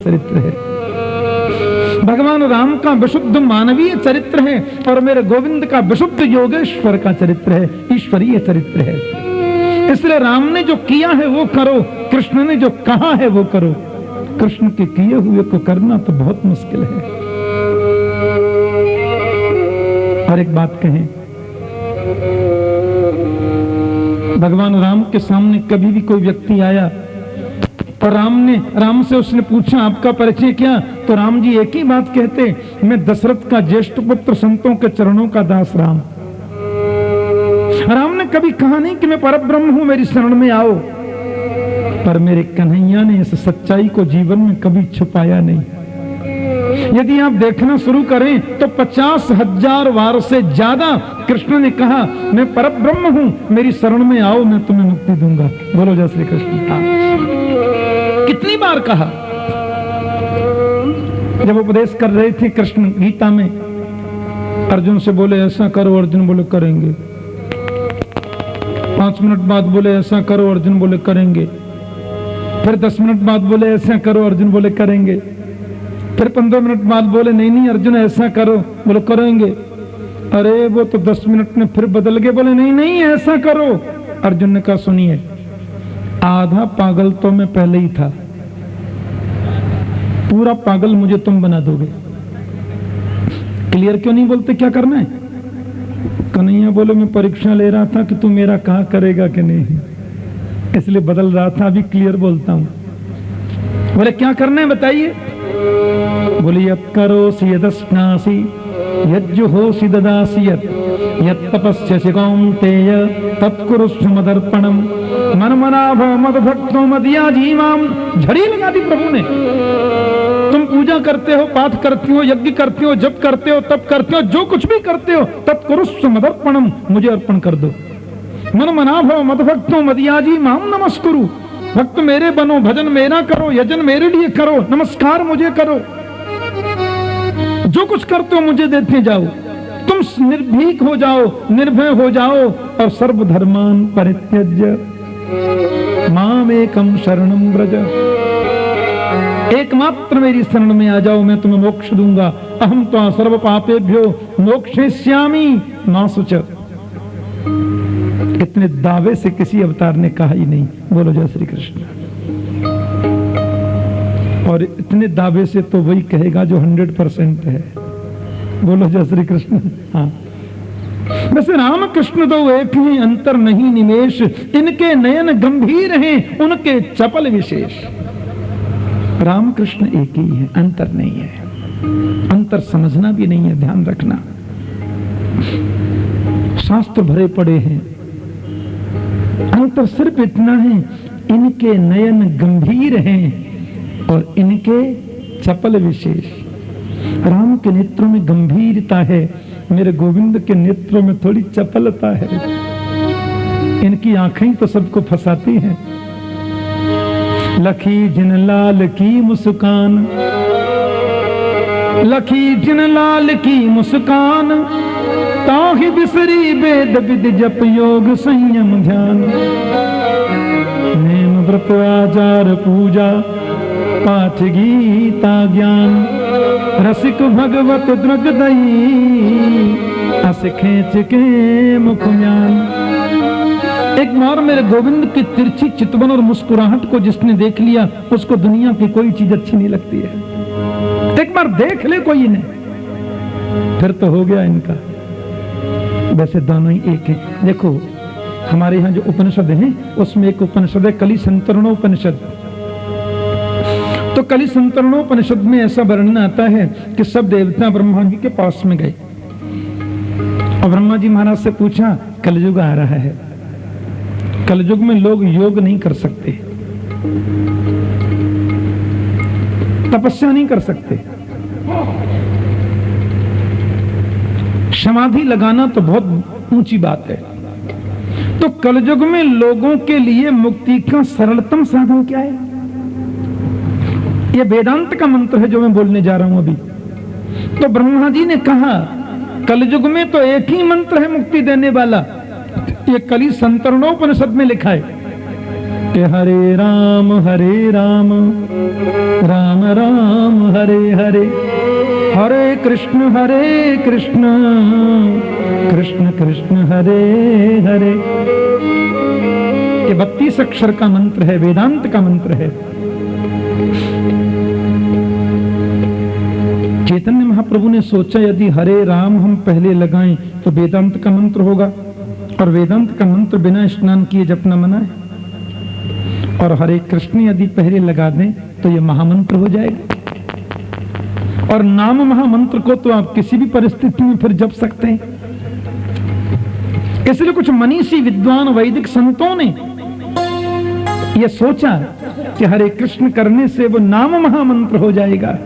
चरित्र है। भगवान राम का विशुद्ध मानवीय चरित्र है और मेरे गोविंद का विशुद्ध योगेश्वर का चरित्र है, ईश्वरीय चरित्र है। इसलिए राम ने जो किया है वो करो, कृष्ण ने जो कहा है वो करो। कृष्ण के किए हुए को करना तो बहुत मुश्किल है। और एक बात कहें, भगवान राम के सामने कभी भी कोई व्यक्ति आया और राम से उसने पूछा आपका परिचय क्या, तो राम जी एक ही बात कहते, मैं दशरथ का ज्येष्ठ पुत्र, संतों के चरणों का दास राम। राम ने कभी कहा नहीं कि मैं परब्रह्म हूं, मेरी शरण में आओ। पर मेरे कन्हैया ने इस सच्चाई को जीवन में कभी छुपाया नहीं। यदि आप देखना शुरू करें तो 50,000 बार से ज्यादा कृष्ण ने कहा मैं परब्रह्म हूं, मेरी शरण में आओ, मैं तुम्हें मुक्ति दूंगा। बोलो जय श्री कृष्ण। कितनी बार कहा। जब उपदेश कर रहे थे कृष्ण गीता में, अर्जुन से बोले ऐसा करो, अर्जुन बोले करेंगे। 5 मिनट बाद बोले ऐसा करो, अर्जुन बोले करेंगे। फिर 10 मिनट बाद बोले ऐसा करो, अर्जुन बोले करेंगे। फिर 15 मिनट बाद बोले नहीं नहीं अर्जुन ऐसा करो, बोले करेंगे। अरे वो तो 10 मिनट में फिर बदल गए, बोले नहीं नहीं ऐसा करो। अर्जुन ने कहा सुनिए, आधा पागल तो मैं पहले ही था, पूरा पागल मुझे तुम बना दोगे। क्लियर क्यों नहीं बोलते क्या करना है? कन्हैया बोले मैं परीक्षा ले रहा था कि तू मेरा कहा करेगा कि नहीं, इसलिए बदल रहा था, अभी क्लियर बोलता हूं। बोले क्या करना है बताइए। बोले यत् करोसि यदस्नासि यज्जुहोसि ददासि यत् तपस्यसि कौन्तेय तत्कुरुष्व मदर्पणम मनमनाभ मदभक्तो मदयाजी माम। झड़ी लगा दी प्रभु ने। तुम पूजा करते हो, पाठ करती हो, यज्ञ करते हो, जप करते हो, तप करते हो, जो कुछ भी करते हो तत्कुरुष्व मदर्पणम, मुझे अर्पण कर दो। मनमनाभ मदभक्तो मदयाजी माम नमस्कुरु। भक्त मेरे बनो, भजन मेरा करो, यजन मेरे लिए करो, नमस्कार मुझे करो। जो कुछ करते हो मुझे देते जाओ। तुम निर्भीक हो जाओ, निर्भय हो जाओ और सर्वधर्मान परित्यज्य माम एकम शरणम व्रज। एकमात्र मेरी शरण में आ जाओ, मैं तुम्हें मोक्ष दूंगा। अहम त्वा सर्व पापेभ्यो मोक्षयिष्यामि मा शुच। इतने दावे से किसी अवतार ने कहा ही नहीं। बोलो जय श्री कृष्ण। और इतने दावे से तो वही कहेगा जो 100% है। बोलो जय श्री कृष्ण। हाँ, वैसे राम कृष्ण तो एक ही, अंतर नहीं निमेश। इनके नयन गंभीर हैं, उनके चपल विशेष। राम कृष्ण एक ही है, अंतर नहीं है। अंतर समझना भी नहीं है, ध्यान रखना। शास्त्र भरे पड़े हैं, अंतर सिर्फ इतना है, इनके नयन गंभीर हैं और इनके चपल विशेष। राम के नेत्रों में गंभीरता है, मेरे गोविंद के नेत्रों में थोड़ी चपलता है। इनकी आंखें तो सबको फंसाती हैं। लखी जिन लाल की मुस्कान, लखी जिन लाल की मुस्कान, ताहि बिसरी वेद विद जप योग संयम ध्यान। नेम व्रत आचार पूजा पाठ गीता ज्ञान, रसिक भगवत द्रग दई अस खेच के मुख ज्ञान। एक बार मेरे गोविंद की तिरछी चितवन और मुस्कुराहट को जिसने देख लिया, उसको दुनिया की कोई चीज अच्छी नहीं लगती है। एक बार देख ले कोई इन्हें, फिर तो हो गया इनका। वैसे दोनों ही एक है। देखो हमारे यहाँ जो उपनिषद हैं, उसमें एक उपनिषद है कलि संतरणोपनिषद। तो कलि संतरणोपनिषद में ऐसा वर्णन आता है कि सब देवता ब्रह्मा जी के पास में गए और ब्रह्मा जी महाराज से पूछा कलयुग आ रहा है, कलयुग में लोग योग नहीं कर सकते, तपस्या नहीं कर सकते, समाधि लगाना तो बहुत ऊंची बात है। तो कलयुग में लोगों के लिए मुक्ति का सरलतम साधन क्या है? यह वेदांत का मंत्र है जो मैं बोलने जा रहा हूं अभी। तो ब्रह्मा जी ने कहा कलयुग में तो एक ही मंत्र है मुक्ति देने वाला, ये कलि संतरणोपनिषद में लिखा है। कि हरे राम राम राम हरे हरे, हरे कृष्ण कृष्ण कृष्ण हरे हरे। ये 32 अक्षर का मंत्र है, वेदांत का मंत्र है। चैतन्य महाप्रभु ने सोचा यदि हरे राम हम पहले लगाएं तो वेदांत का मंत्र होगा, और वेदांत का मंत्र बिना स्नान किए जपना मना है। और हरे कृष्ण यदि पहले लगा दें तो ये महामंत्र हो जाएगा। और नाम महामंत्र को तो आप किसी भी परिस्थिति में फिर जप सकते हैं। इसलिए कुछ मनीषी विद्वान वैदिक संतों ने यह सोचा कि हरे कृष्ण करने से वो नाम महामंत्र हो जाएगा।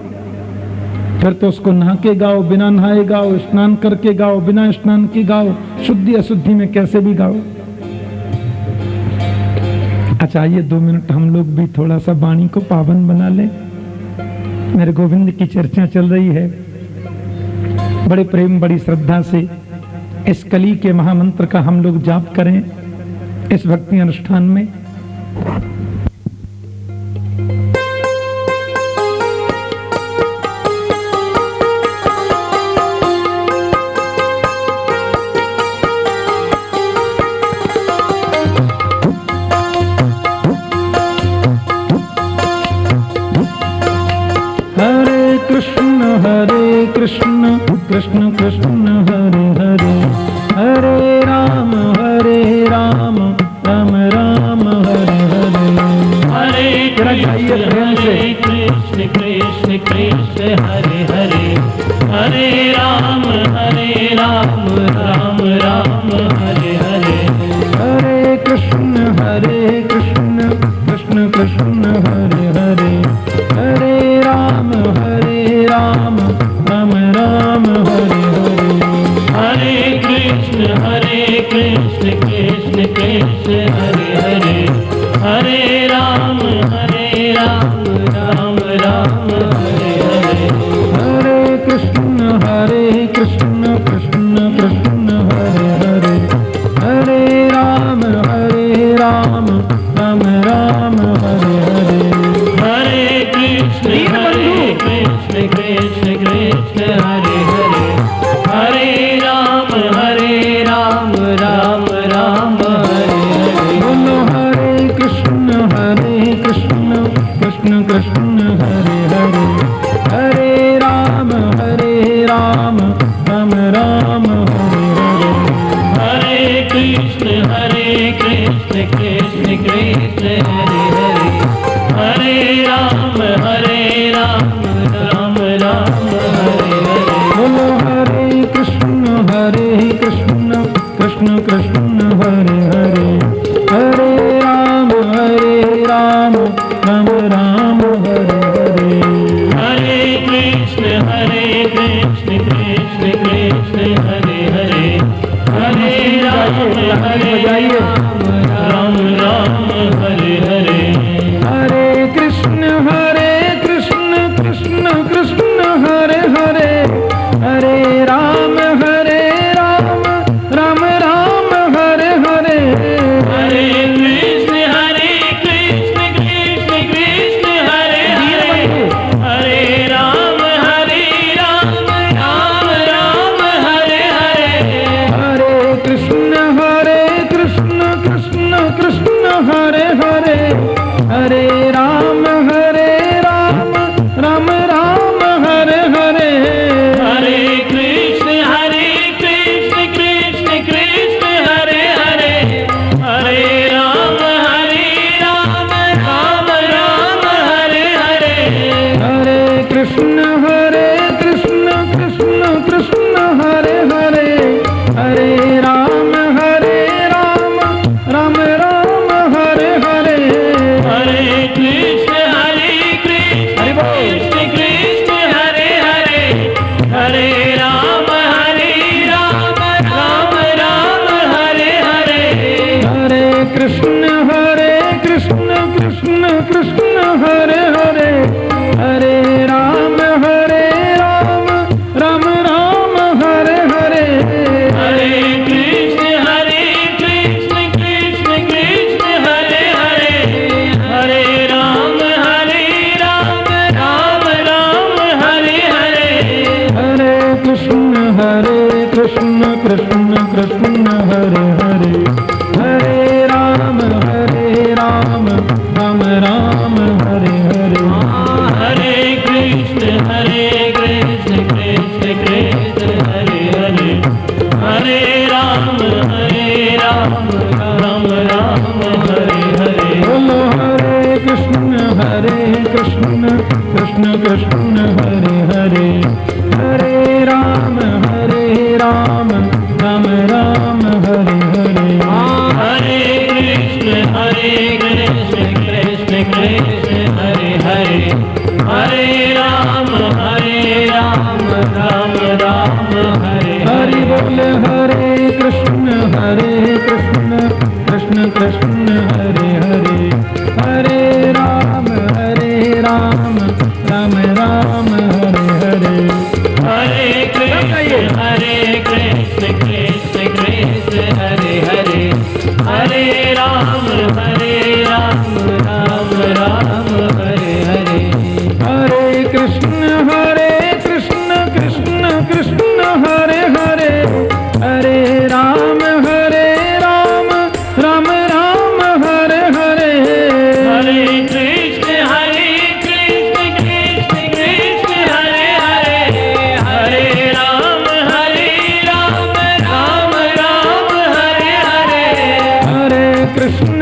फिर तो उसको नहा के गाओ, बिना नहाए गाओ, स्नान करके गाओ, बिना स्नान के गाओ, शुद्धि अशुद्धि में कैसे भी गाओ। अच्छा, आइए 2 मिनट हम लोग भी थोड़ा सा वाणी को पावन बना लें। मेरे गोविंद की चर्चा चल रही है, बड़े प्रेम बड़ी श्रद्धा से इस कली के महामंत्र का हम लोग जाप करें इस भक्ति अनुष्ठान में। कृष्ण कृष्ण कृष्ण हरे हरे, हरे राम राम राम हरे हरे, हरे कृष्ण कृष्ण कृष्ण हरे हरे, हरे राम राम राम हरे हरे, हरे कृष्ण कृष्ण कृष्ण कृष्ण हरे हरे, हरे राम राम राम हरे हरे, हरे कृष्ण कृष्ण कृष्ण हरे हरे, हरे राम राम राम हरे हरे, हरे कृष्ण कृष्ण कृष्ण हरे हरे, हरे राम राम राम हरे हरे, हरे कृष्ण कृष्ण कृष्ण हरे हरे, हरे राम राम राम हरे हरे, बोलो हरे कृष्ण कृष्ण कृष्ण हरे हरे, हरे राम राम राम हरे हरे, हरे कृष्ण कृष्ण कृष्ण हरे हरे, हरे राम राम राम हरे हरे, बोलो हरे कृष्ण कृष्ण कृष्ण हरे हरे, हरे राम राम राम हरे हरे, हरे कृष्ण कृष्ण कृष्ण हरे हरे, हरे राम राम हरे हरे, हरे कृष्ण कृष्ण कृष्ण हरे हरे, हरे राम राम राम हरे हरे, हरे कृष्ण कृष्ण कृष्ण हरे हरे, हरे राम राम हरे हरे, हरे कृष्ण कृष्ण कृष्ण हरे हरे, हरे राम राम हरे हरे, हरे कृष्ण कृष्ण कृष्ण हरे हरे, हरे राम राम हरे हरे, हरे कृष्ण कृष्ण कृष्ण हरे हरे, हरे राम राम हरे हरे, हरे कृष्ण कृष्ण हरे हरे, हरे राम राम हरे हरे, हरे कृष्ण कृष्ण कृष्ण हरे हरे, हरे राम कृष्ण कृष्ण हरे हरे, हरे राम राम राम हरे हरे। हरे कृष्ण कृष्ण कृष्ण हरे हरे, हरे राम राम राम हरे हरे। बोलो हरे कृष्ण कृष्ण कृष्ण हरे हरे, हरे राम राम राम हरे हरे। हरे कृष्ण कृष्ण कृष्ण हरे हरे, हरे राम राम राम हरे हरि बोल हरे कृष्ण कृष्ण कृष्ण हरे हरे, हरे राम राम राम हरे हरे। हरे कृष्ण कृष्ण कृष्ण हरे हरे, हरे राम राम राम हरे हरे। हरे कृष्ण कृष्ण कृष्ण हरे हरे, हरे राम राम राम हरे हरे। हरे कृष्ण कृष्ण कृष्ण हरे हरे, हरे राम राम राम हरे हरे। हरे कृष्ण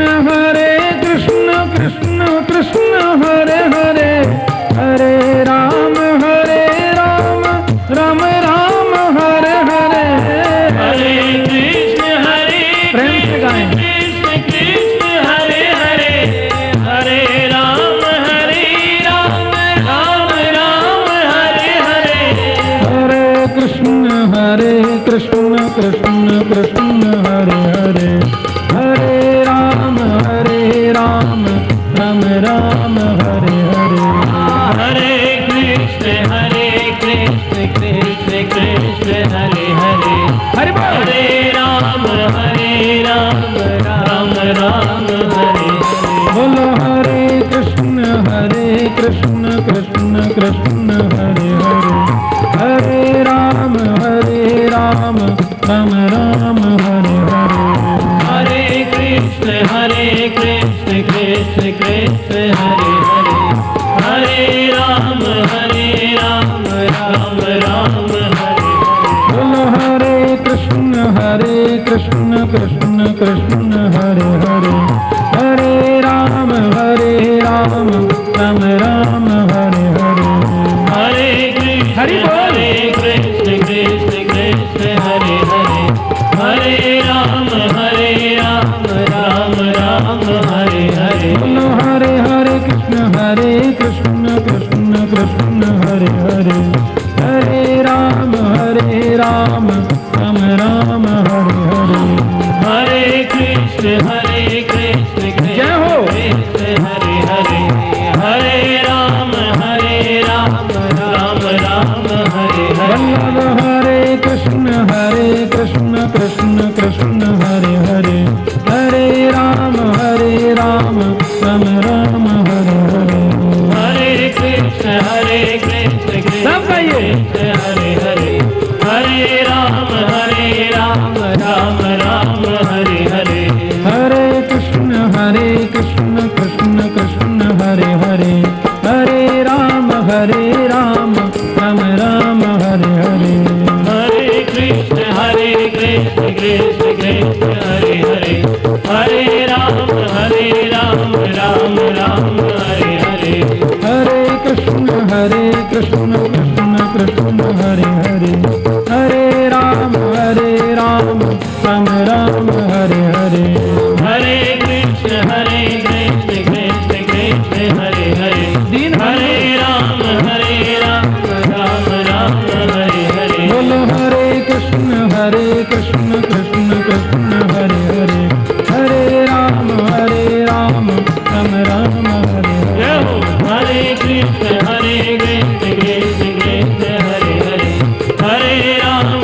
कृष्ण कृष्ण हरे हरे, हरे राम राम राम हरे हरे। हरे कृष्ण प्रेम से गाएं। कृष्ण कृष्ण हरे हरे, हरे राम राम राम हरे हरे। हरे कृष्ण कृष्ण कृष्ण हरे हरे, हरे राम राम राम हरे हरे। हरे कृष्ण कृष्ण कृष्ण हरे हरे, हरि बोल। हरे राम राम राम हरे हरे। बोलो हरे कृष्ण कृष्ण कृष्ण हरे हरे, हरे राम राम राम हरे हरे। हरे कृष्ण कृष्ण कृष्ण हरे हरे, हरे राम राम राम हरे हरे। बोलो हरे कृष्ण कृष्ण कृष्ण हरे हरे, हरे राम राम राम हरे हरे। हरे कृष्ण हरि बोल। कृष्ण कृष्ण कृष्ण हरे हरे, हरे राम राम राम हरे हरे। बोलो हरे कृष्ण कृष्ण कृष्ण हरे हरे, हरे राम राम राम हरे हरे। हरे कृष्ण कृष्ण जय हो। कृष्ण हरे हरे, हरे राम राम राम हरे हरे। वल्लभ हरे कृष्ण कृष्ण कृष्ण हरे हरे, हरे राम राम राम हरे हरे। हरे कृष्ण कृष्ण सब गाइए। कृष्ण हरे हरे, हरे राम राम राम हरे हरे। हरे कृष्ण कृष्ण कृष्ण हरे हरे, हरे राम राम राम हरे हरे। हरे कृष्ण कृष्ण कृष्ण हरे हरे, हरे राम राम राम हरे हरे। हरे कृष्ण कृष्ण कृष्ण हरे हरे, हरे राम राम राम हरे हरे। हरे कृष्ण कृष्ण कृष्ण हरे हरे, दीन हरे राम राम हरे हरे। बोलो हरे कृष्ण कृष्ण कृष्ण हरे हरे, हरे राम राम राम हरे हरे। जय हो। हरे कृष्ण कृष्ण कृष्ण हरे हरे, हरे राम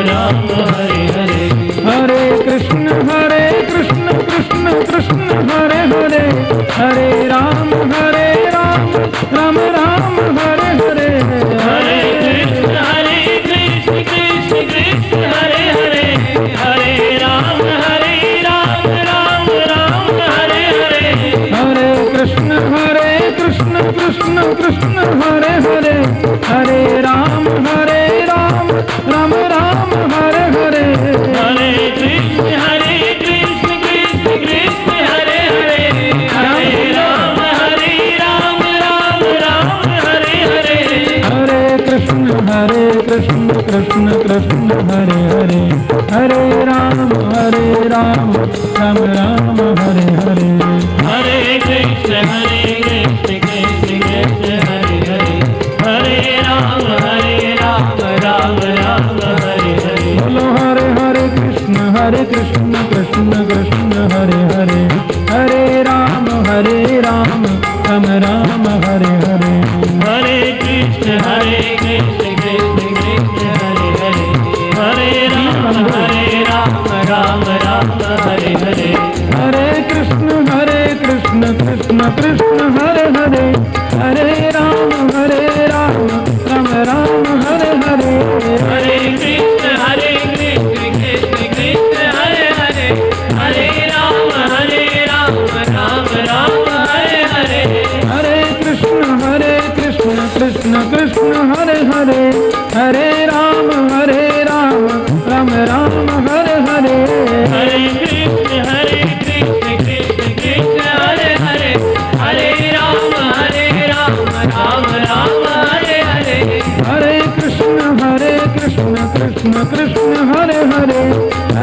राम हरे हरे। हरे कृष्ण कृष्ण कृष्ण हरे हरे, हरे राम राम राम हरे हरे। हरे कृष्ण कृष्ण कृष्ण कृष्ण कृष्ण हरे हरे, हरे राम राम राम हरे हरे। हरे कृष्ण कृष्ण कृष्ण हरे हरे, हरे राम राम राम हरे हरे। हरे कृष्ण कृष्ण कृष्ण हरे हरे, हरे राम राम राम हरे हरे। हरे कृष्ण कृष्ण कृष्ण हरे हरे, हरे राम राम राम हरे हरे। बोलो हरे कृष्ण कृष्ण कृष्ण हरे हरे, हरे राम राम राम हरे हरे। हरे कृष्ण कृष्ण कृष्ण हरे हरे, हरे राम राम हरे हरे। हरे कृष्ण कृष्ण कृष्ण हरे हरे, हरे राम राम हरे हरे। हरे कृष्ण कृष्ण कृष्ण हरे हरे, हरे राम राम हरे हरे। हरे कृष्ण कृष्ण कृष्ण हरे हरे, हरे राम राम हरे हरे। हरे कृष्ण कृष्ण कृष्ण हरे हरे, हरे राम राम हरे हरे। हरे कृष्ण कृष्ण कृष्ण हरे हरे,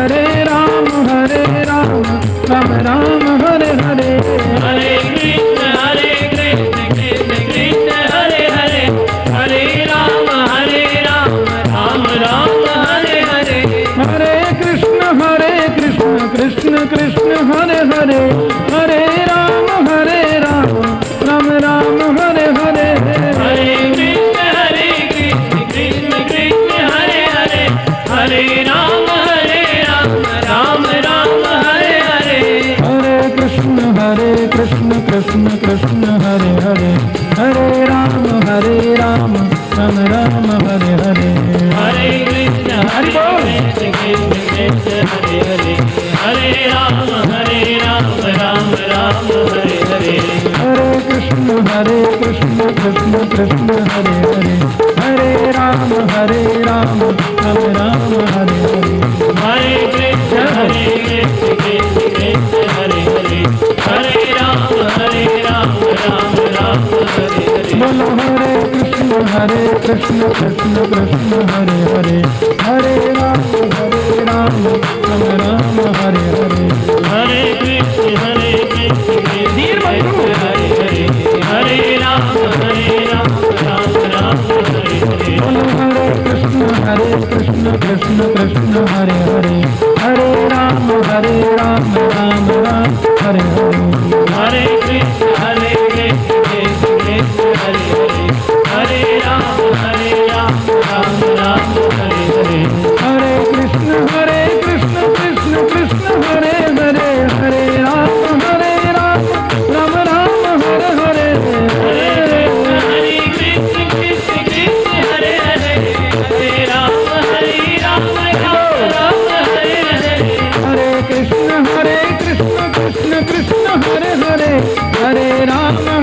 हरे राम राम हरे हरे। हरे कृष्ण कृष्ण कृष्ण हरे हरे, हरे राम राम हरे हरे। हरे कृष्ण कृष्ण कृष्ण हरे हरे, हरे राम राम हरे हरे। हरे कृष्ण कृष्ण कृष्ण हरे हरे, हरे राम राम हरे हरे। हरे कृष्ण कृष्ण कृष्ण हरे हरे, हरे राम राम हरे हरे। हरे कृष्ण कृष्ण कृष्ण हरे हरे, हरे राम राम हरे हरे। हरे कृष्ण कृष्ण कृष्ण हरे हरे, हरे राम राम हरे हरे। हरे कृष्ण कृष्ण कृष्ण हरे हरे, हरे राम राम हरे हरे। बोलो हरे कृष्ण कृष्ण कृष्ण हरे हरे, हरे राम राम हरे हरे। हरे कृष्ण कृष्ण कृष्ण हरे हरे, हरे राम राम हरे हरे। बोलो हरे कृष्ण कृष्ण कृष्ण हरे हरे, हरे राम राम हरे हरे। हरे कृष्ण कृष्ण कृष्ण हरे हरे, हरे राम राम हरे हरे। हरे कृष्ण कृष्ण कृष्ण हरे हरे, हरे राम राम हरे हरे। हरे कृष्ण कृष्ण कृष्ण हरे हरे, हरे राम राम हरे हरे। हरे कृष्ण कृष्ण कृष्ण हरे हरे, हरे राम राम हरे हरे। हरे कृष्ण कृष्ण हरे हरे, हरे राम राम हरे हरे। हरे कृष्ण कृष्ण कृष्ण हरे हरे, हरे राम राम हरे हरे। हरे कृष्ण कृष्ण कृष्ण हरे हरे, हरे राम राम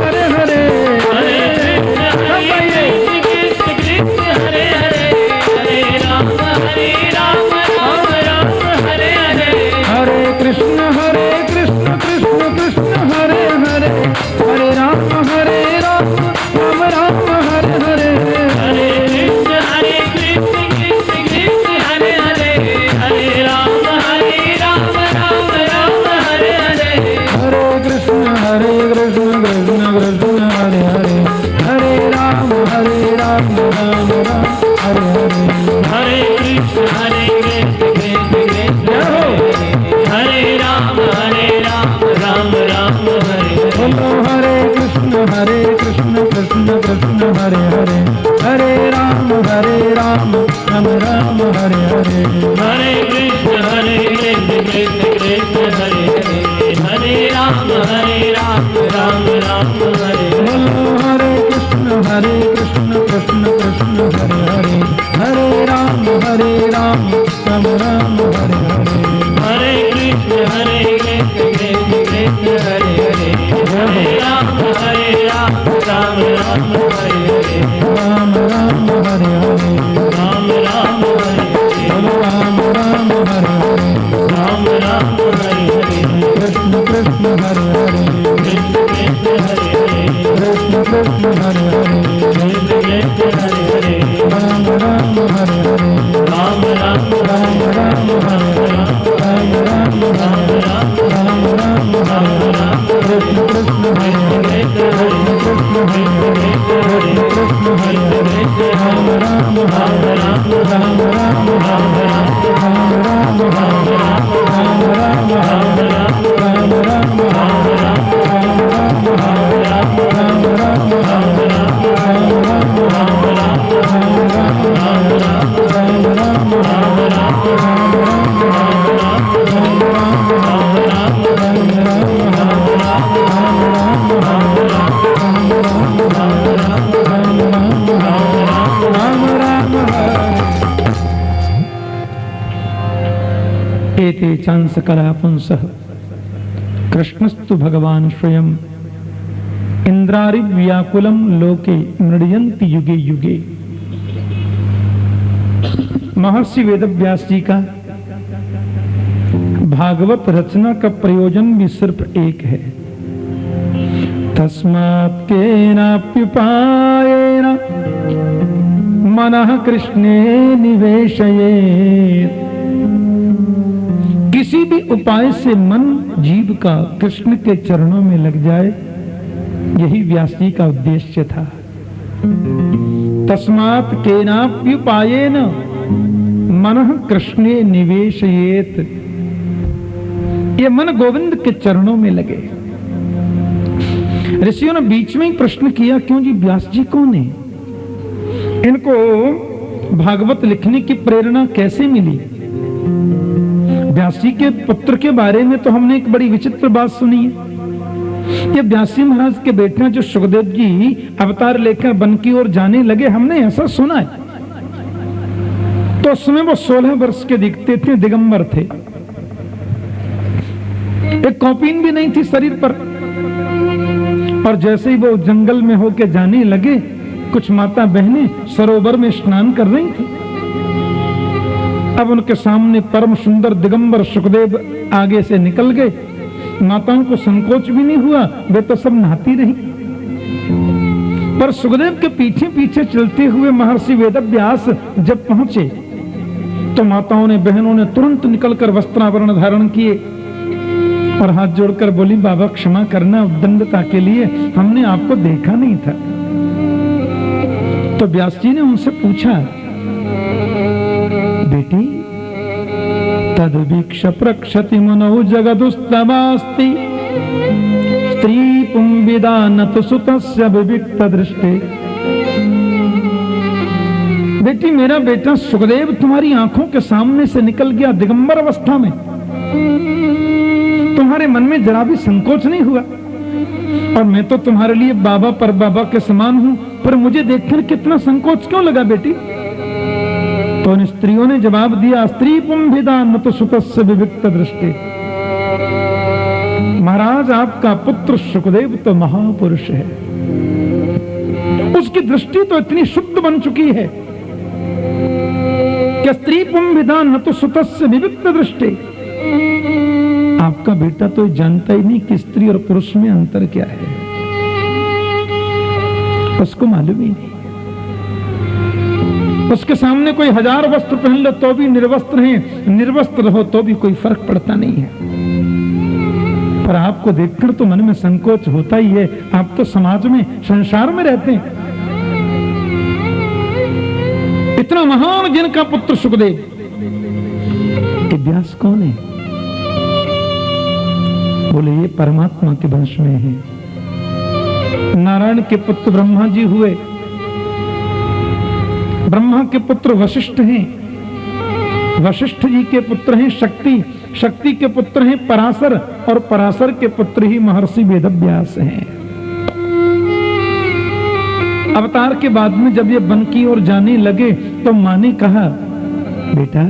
हरे हरे। हरे कृष्ण कृष्ण कृष्ण हरे हरे, हरे राम राम हरे हरे। हरे कृष्ण कृष्ण कृष्ण हरे राम राम हरे हरे। बोलो हरे कृष्ण कृष्ण कृष्ण हरे हरे, हरे राम राम हरे हरे। हरे कृष्ण कृष्ण कृष्ण हरे हरे, हरे राम राम हरे हरे। बोलो हरे कृष्ण कृष्ण कृष्ण हरे हरे, हरे राम राम हरे हरे। हरे कृष्ण कृष्ण कृष्ण हरे हरे, एते चांस कला पुंसः कृष्णस्तु भगवान स्वयं इंद्रारि व्याकुलम लोके मृडयन्ति युगे युगे। महर्षि वेदव्यास जी का भागवत रचना का प्रयोजन भी सिर्फ एक है, तस्मात् केनाप्युपायेन मनः कृष्णे निवेशयेत्। किसी भी उपाय से मन जीव का कृष्ण के चरणों में लग जाए, यही व्यास जी का उद्देश्य था। तस्मात् केनाप्युपायेन मनः कृष्णे निवेशयेत्। ये मन गोविंद के चरणों में लगे। ऋषियों ने बीच में ही प्रश्न किया, क्यों जी व्यास जी कौन है? इनको भागवत लिखने की प्रेरणा कैसे मिली? व्यास जी के पुत्र के बारे में तो हमने एक बड़ी विचित्र बात सुनी है कि व्यास जी महाराज के बेटे जो सुखदेव जी अवतार लेकर वन की ओर जाने लगे, हमने ऐसा सुना है। तो उस समय वो 16 वर्ष के दिखते थे, दिगंबर थे, एक कौपीन भी नहीं थी शरीर पर। और जैसे ही वो जंगल में होके जाने लगे, कुछ माता बहनें सरोवर में स्नान कर रही थी। अब उनके सामने परम सुंदर दिगंबर सुखदेव आगे से निकल गए। माताओं को संकोच भी नहीं हुआ, वे तो सब नहाती रही। पर सुखदेव के पीछे पीछे चलते हुए महर्षि वेदव्यास जब पहुंचे तो माताओं ने, बहनों ने तुरंत निकलकर वस्त्रावरण धारण किए और हाथ जोड़कर बोली, बाबा क्षमा करना, उद्दंडता के लिए हमने आपको देखा नहीं था। तो व्यास जी ने उनसे पूछा, बेटी तद्वीक्ष प्रक्षति मनौ जगदुस्तमास्ति स्त्री पुंविदानत सुतस्य विविक्त दृष्टे। बेटी मेरा बेटा सुखदेव तुम्हारी आंखों के सामने से निकल गया दिगंबर अवस्था में, तुम्हारे मन में जरा भी संकोच नहीं हुआ। और मैं तो तुम्हारे लिए बाबा पर बाबा के समान हूं, पर मुझे देखकर कितना संकोच क्यों लगा बेटी? तो उन स्त्रियों ने जवाब दिया, स्त्री पुंभिदान तो सुतस्य विविक्त दृष्टि। महाराज आपका पुत्र सुखदेव तो महापुरुष है, उसकी दृष्टि तो इतनी शुद्ध बन चुकी है कि स्त्री पुंभिदान तो सुतस्य विविक्त दृष्टि। आपका बेटा तो जानता ही नहीं कि स्त्री और पुरुष में अंतर क्या है, उसको मालूम ही नहीं। उसके सामने कोई 1000 वस्त्र पहन लो तो भी निर्वस्त्र है, निर्वस्त्र रहो तो भी कोई फर्क पड़ता नहीं है। पर आपको देखकर तो मन में संकोच होता ही है। आप तो समाज में, संसार में रहते हैं। इतना महान जिनका पुत्र सुखदेव, व्यास कौन है? बोले ये परमात्मा के वंश में है। नारायण के पुत्र ब्रह्मा जी हुए, ब्रह्मा के पुत्र वशिष्ठ हैं, वशिष्ठ जी के पुत्र हैं शक्ति, शक्ति के पुत्र हैं पराशर, और पराशर के पुत्र ही महर्षि वेदव्यास हैं। अवतार के बाद में जब ये वन की ओर जाने लगे तो मां ने कहा, बेटा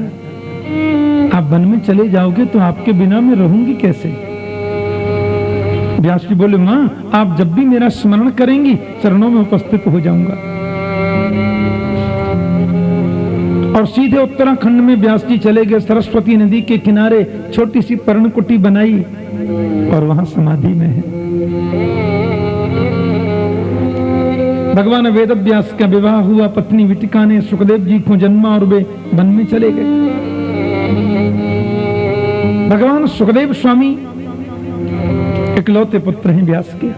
आप वन में चले जाओगे तो आपके बिना मैं रहूंगी कैसे? व्यास जी बोले, मां आप जब भी मेरा स्मरण करेंगी चरणों में उपस्थित हो जाऊंगा। और सीधे उत्तराखंड में व्यास जी चले गए। सरस्वती नदी के किनारे छोटी सी पर्णकुटी बनाई और वहां समाधि में है। भगवान वेदव्यास का विवाह हुआ, पत्नी विटिका ने सुखदेव जी को जन्मा और वे वन में चले गए। भगवान सुखदेव स्वामी इकलौते पुत्र हैं व्यास के।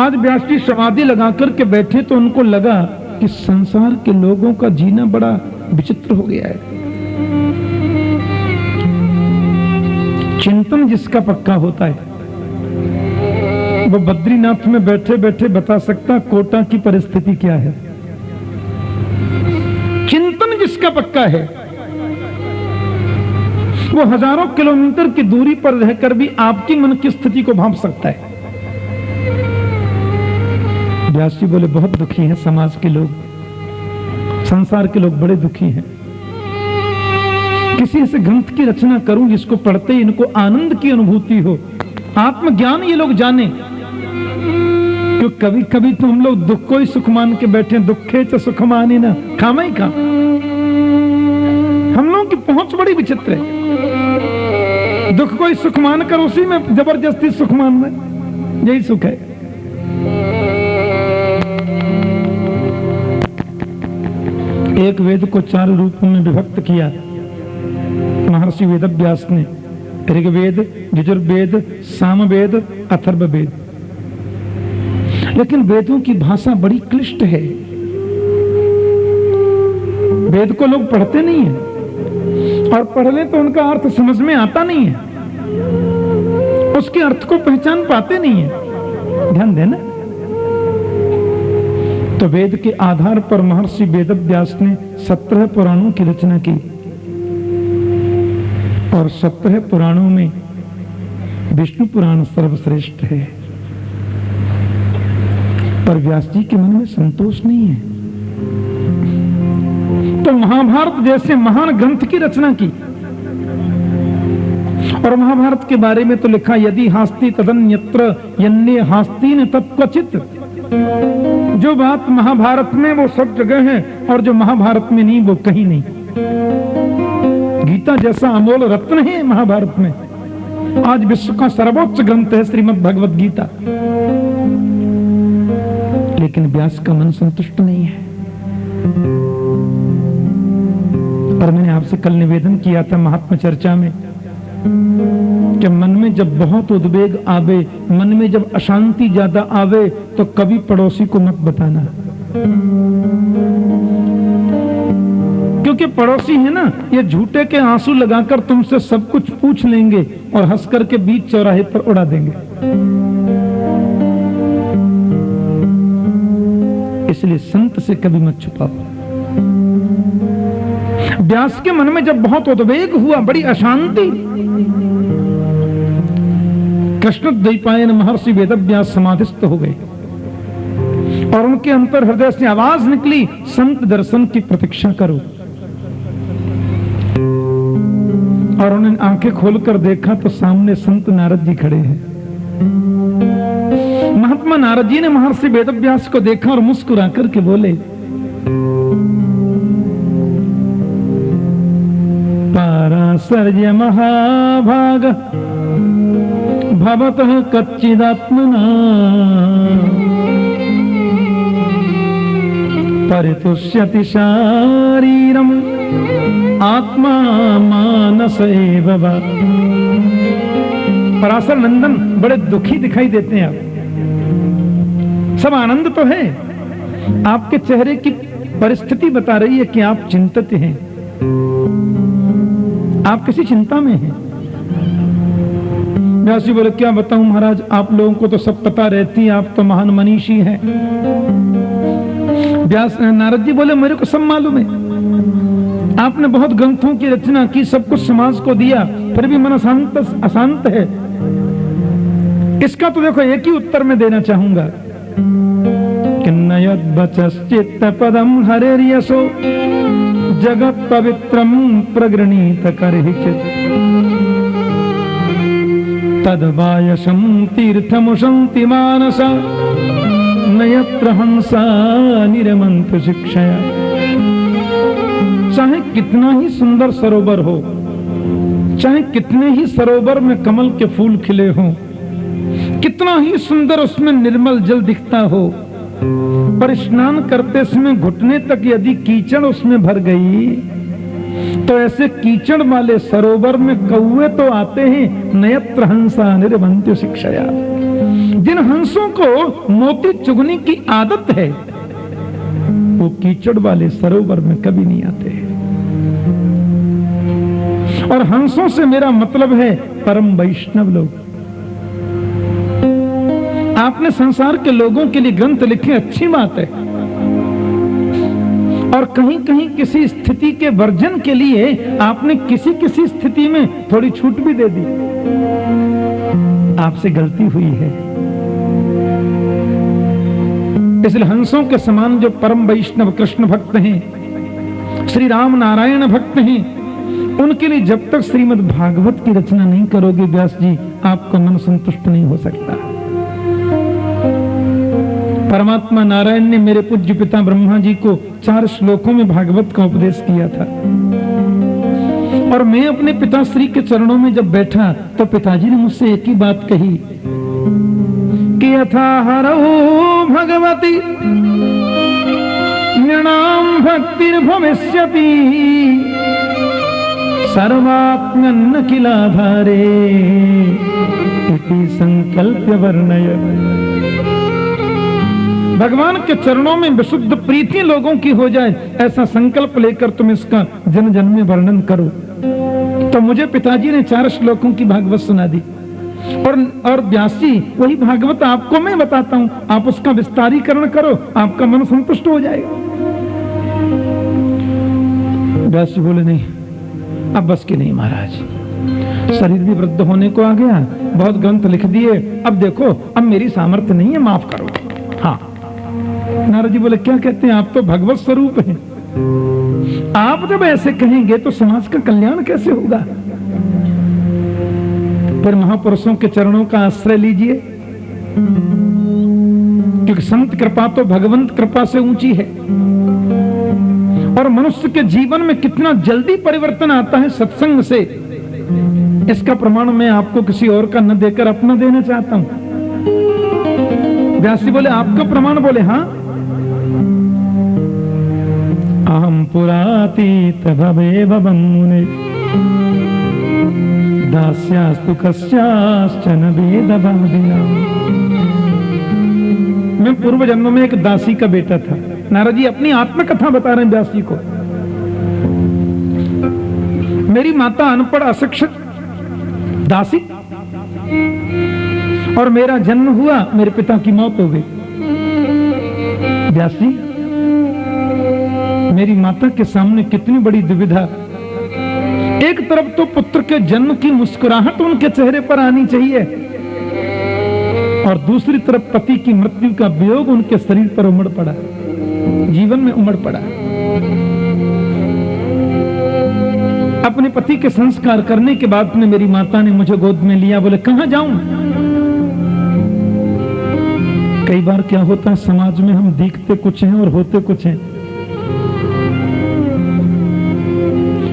आज व्यास जी समाधि लगा करके बैठे तो उनको लगा कि संसार के लोगों का जीना बड़ा विचित्र हो गया है। चिंतन जिसका पक्का होता है वो बद्रीनाथ में बैठे बैठे बता सकता कोटा की परिस्थिति क्या है। चिंतन जिसका पक्का है वो हजारों किलोमीटर की दूरी पर रहकर भी आपकी मन की स्थिति को भांप सकता है। व्यास जी बोले, बहुत दुखी हैं समाज के लोग, संसार के लोग बड़े दुखी हैं। किसी ऐसे ग्रंथ की रचना करूं जिसको पढ़ते ही इनको आनंद की अनुभूति हो, आत्मज्ञान ये लोग जाने। क्यों कभी कभी तो हम लोग दुख को ही सुख मान के बैठे, दुखे च सुख मानी ना खामा ही खा। हम लोगों की पहुंच बड़ी विचित्र है, दुख को ही सुख मानकर उसी में जबरदस्ती सुख मानना, यही सुख है। एक वेद को 4 रूपों में विभक्त किया महर्षि वेदव्यास ने, ऋग्वेद, यजुर्वेद, सामवेद, अथर्ववेद। लेकिन वेदों की भाषा बड़ी क्लिष्ट है, वेद को लोग पढ़ते नहीं है, और पढ़ लें तो उनका अर्थ समझ में आता नहीं है, उसके अर्थ को पहचान पाते नहीं है। ध्यान देना। तो वेद के आधार पर महर्षि वेदव्यास ने 17 पुराणों की रचना की, और 17 पुराणों में विष्णु पुराण सर्वश्रेष्ठ है। पर व्यास जी के मन में संतोष नहीं है, तो महाभारत जैसे महान ग्रंथ की रचना की। और महाभारत के बारे में तो लिखा, यदि हास्ति तदन्यत्र यन्ने हास्ति न तत्क्वचित्। जो बात महाभारत में वो सब जगह है, और जो महाभारत में नहीं वो कहीं नहीं। गीता जैसा अमोल रत्न है महाभारत में। आज विश्व का सर्वोच्च ग्रंथ है श्रीमद् भगवत गीता, लेकिन व्यास का मन संतुष्ट नहीं है। और मैंने आपसे कल निवेदन किया था महात्मा चर्चा में कि मन में जब बहुत उद्वेग आवे, मन में जब अशांति ज्यादा आवे, तो कभी पड़ोसी को मत बताना, क्योंकि पड़ोसी है ना, ये झूठे के आंसू लगाकर तुमसे सब कुछ पूछ लेंगे और हंस करके बीच चौराहे पर उड़ा देंगे। इसलिए संत से कभी मत छुपाओ। व्यास के मन में जब बहुत उद्वेग हुआ, बड़ी अशांति, कृष्णद्वैपायन महर्षि वेदव्यास समाधिस्थ हो गए, और उनके अंतर हृदय से आवाज निकली, संत दर्शन की प्रतीक्षा करो। और उन्होंने आंखें खोलकर देखा तो सामने संत नारद जी खड़े हैं। महात्मा नारद जी ने महर्षि वेदव्यास को देखा और मुस्कुरा करके बोले, पाराशर्य महाभाग भवतः कच्चिदात्मना परितुष्यति शारीरम आत्मा मानस एव वा। पराशर नंदन बड़े दुखी दिखाई देते हैं आप। सब आनंद तो है, आपके चेहरे की परिस्थिति बता रही है कि आप चिंतित हैं, आप किसी चिंता में हैं। व्यास जी बोले, क्या बताऊं महाराज, आप लोगों को तो सब पता रहती है, आप तो महान मनीषी हैं। व्यास नारद जी बोले, मेरे को सब मालूम है, आपने बहुत ग्रंथों की रचना की, सब कुछ समाज को दिया, फिर भी मन अशांत है। इसका तो देखो एक ही उत्तर मैं देना चाहूंगा, किन्नयद्वचश्चित्त पदम हरेर्यसो जगत पवित्रम प्रगृणीत करहिचित् तद्वायसं तीर्थमुशन्ति मानसा नयत्र हंसा निरमन्त शिक्षया। चाहे कितना ही सुंदर सरोवर हो, चाहे कितने ही सरोवर में कमल के फूल खिले हों, कितना ही सुंदर उसमें निर्मल जल दिखता हो, पर स्नान करते समय घुटने तक यदि कीचड़ उसमें भर गई, तो ऐसे कीचड़ वाले सरोवर में कौवे तो आते हैं, नयत्र हंसा निर्वंत्य शिक्षया। जिन हंसों को मोती चुगने की आदत है, वो कीचड़ वाले सरोवर में कभी नहीं आते। और हंसों से मेरा मतलब है परम वैष्णव लोग। आपने संसार के लोगों के लिए ग्रंथ लिखे, अच्छी बात है, और कहीं कहीं किसी स्थिति के वर्जन के लिए आपने किसी किसी स्थिति में थोड़ी छूट भी दे दी, आपसे गलती हुई है। इसलिए हंसों के समान जो परम वैष्णव कृष्ण भक्त हैं, श्री राम नारायण भक्त हैं, उनके लिए जब तक श्रीमद् भागवत की रचना नहीं करोगे व्यास जी, आपका मन संतुष्ट नहीं हो सकता। परमात्मा नारायण ने मेरे पूज्य पिता ब्रह्मा जी को 4 श्लोकों में भागवत का उपदेश किया था, और मैं अपने पिताश्री के चरणों में जब बैठा तो पिताजी ने मुझसे एक ही बात कही कि यथा हरौ भगवती नृणाम भक्तिर्भविष्यति सर्वात्मन्न किलाधारे इति संकल्प्य वर्णय। भगवान के चरणों में विशुद्ध प्रीति लोगों की हो जाए, ऐसा संकल्प लेकर तुम इसका जन जन में वर्णन करो। तो मुझे पिताजी ने 4 श्लोकों की भागवत सुना दी, और व्यास जी वही भागवत आपको मैं बताता हूं, आप उसका विस्तारीकरण करो, आपका मन संतुष्ट हो जाएगा। व्यास जी बोले नहीं, अब बस की नहीं महाराज, शरीर भी वृद्ध होने को आ गया, बहुत ग्रंथ लिख दिए, अब देखो अब मेरी सामर्थ्य नहीं है, माफ करो। हाँ, नारद जी बोले क्या कहते हैं, आप तो भगवत स्वरूप हैं, आप जब ऐसे कहेंगे तो समाज का कल्याण कैसे होगा। फिर महापुरुषों के चरणों का आश्रय लीजिए, क्योंकि संत कृपा तो भगवंत कृपा से ऊंची है, और मनुष्य के जीवन में कितना जल्दी परिवर्तन आता है सत्संग से, इसका प्रमाण मैं आपको किसी और का न देकर अपना देना चाहता हूं। व्यास जी बोले आपका प्रमाण, बोले हाँ, अहम पुरातीत भवे भवं मुने दास्यास्तु कस्याश्चन वेदवादिनां। मैं पूर्व जन्म में एक दासी का बेटा था। नारद जी अपनी आत्मकथा बता रहे हैं व्यास जी को। मेरी माता अनपढ़ अशिक्षित दासी, और मेरा जन्म हुआ, मेरे पिता की मौत हो गई। व्यास जी, मेरी माता के सामने कितनी बड़ी दुविधा। एक तरफ तो पुत्र के जन्म की मुस्कुराहट उनके चेहरे पर आनी चाहिए, और दूसरी तरफ पति की मृत्यु का वियोग उनके शरीर पर उमड़ पड़ा, जीवन में उमड़ पड़ा। अपने पति के संस्कार करने के बाद में मेरी माता ने मुझे गोद में लिया, बोले कहां जाऊं। कई बार क्या होता है समाज में, हम दिखते कुछ हैं और होते कुछ हैं।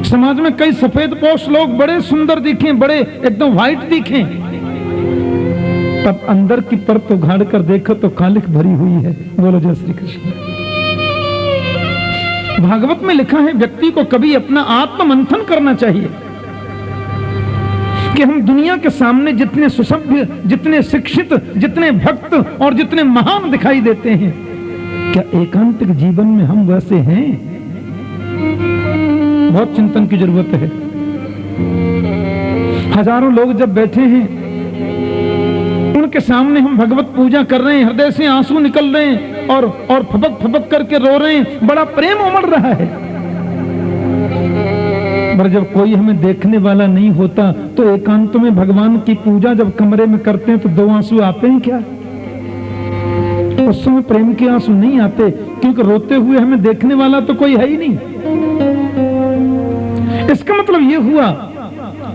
समाज में कई सफेद पोश लोग बड़े सुंदर दिखें, बड़े एकदम व्हाइट दिखें, तब अंदर की परत उघाड़ कर देखो तो कालिख भरी हुई है। बोलो जय श्री कृष्ण। भागवत में लिखा है व्यक्ति को कभी अपना आत्म मंथन करना चाहिए कि हम दुनिया के सामने जितने सुसभ्य, जितने शिक्षित, जितने भक्त और जितने महान दिखाई देते हैं, क्या एकांतिक जीवन में हम वैसे हैं? बहुत चिंतन की जरूरत है। हजारों लोग जब बैठे हैं, उनके सामने हम भगवत पूजा कर रहे हैं, हृदय से आंसू निकल रहे हैं, और फपक फपक करके रो रहे हैं, बड़ा प्रेम उमड़ रहा है। पर जब कोई हमें देखने वाला नहीं होता तो एकांत में भगवान की पूजा जब कमरे में करते हैं तो 2 आंसू आते हैं क्या? उस समय प्रेम के आंसू नहीं आते, क्योंकि रोते हुए हमें देखने वाला तो कोई है ही नहीं। इसका मतलब यह हुआ